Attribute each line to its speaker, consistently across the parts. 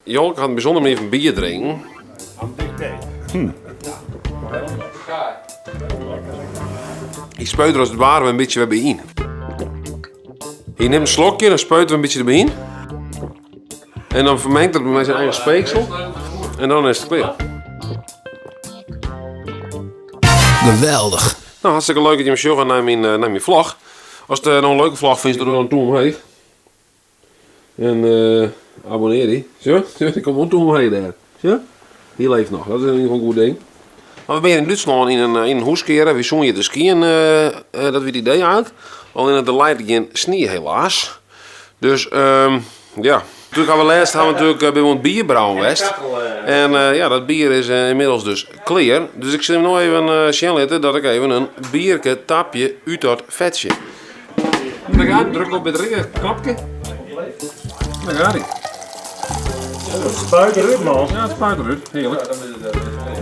Speaker 1: Jolke had een bijzondere manier van bier drinken. Ik spuit er als het ware een beetje weer bij in. Je neemt een slokje, dan spuit er een beetje erbij in. En dan vermengt het met zijn eigen speeksel. En dan is het klaar.
Speaker 2: Geweldig.
Speaker 1: Nou, hartstikke leuk dat je me show gaat naar mijn vlog. Als het nou een leuke vlog vindt, doe dan toe omheen. En abonneer die. Zo, ik kom gewoon toe omheen daar. Zo? Die leeft nog, dat is in ieder geval een goed ding. Maar we zijn in Duitsland in een hoeskeren. We zongen te skiën, dat we het idee uit. Alleen de leidt geen sneeuw helaas. Dus ja. Natuurlijk hebben we natuurlijk bij ons bierbrouwen geweest. En ja, dat bier is inmiddels dus clear. Dus ik zit hem nog even zien dat ik even een bierke tapje uit dat vetje. Daar gaat hij, druk op het knopje. Daar gaat hij.
Speaker 3: Het spuit eruit, man.
Speaker 1: Ja, het spuit eruit. Heerlijk.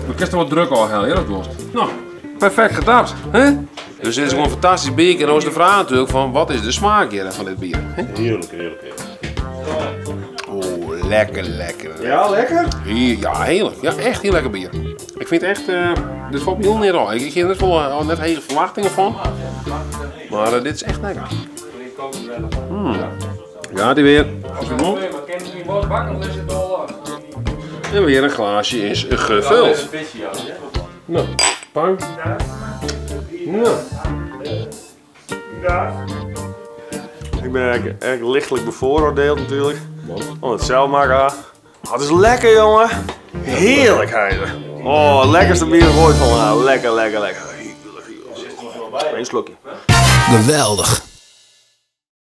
Speaker 1: We kunnen er wat druk al heel, ja, dat was. Nou, perfect getapt, hè? Dus dit is gewoon een fantastisch bier. En dan is de vraag natuurlijk van, wat is de smaak hier van dit bier? Hè?
Speaker 3: Heerlijk, heerlijk.
Speaker 1: Oh, lekker, lekker.
Speaker 3: Ja, lekker?
Speaker 1: Ja, heerlijk. Ja, echt heel lekker bier. Ik vind echt, dit valt me heel neer al. Ik heb net hele verwachtingen van. Maar dit is echt lekker. Ja, die weer. En weer een glaasje is gevuld. Nou, pang. Nou.
Speaker 3: Ik ben eigenlijk lichtelijk bevooroordeeld natuurlijk. Om het zelf maken. Oh, het is lekker, jongen. Heerlijk, heider. Oh, het lekkerste bier ooit van. Lekker, lekker, lekker. Eén slokje.
Speaker 2: Geweldig.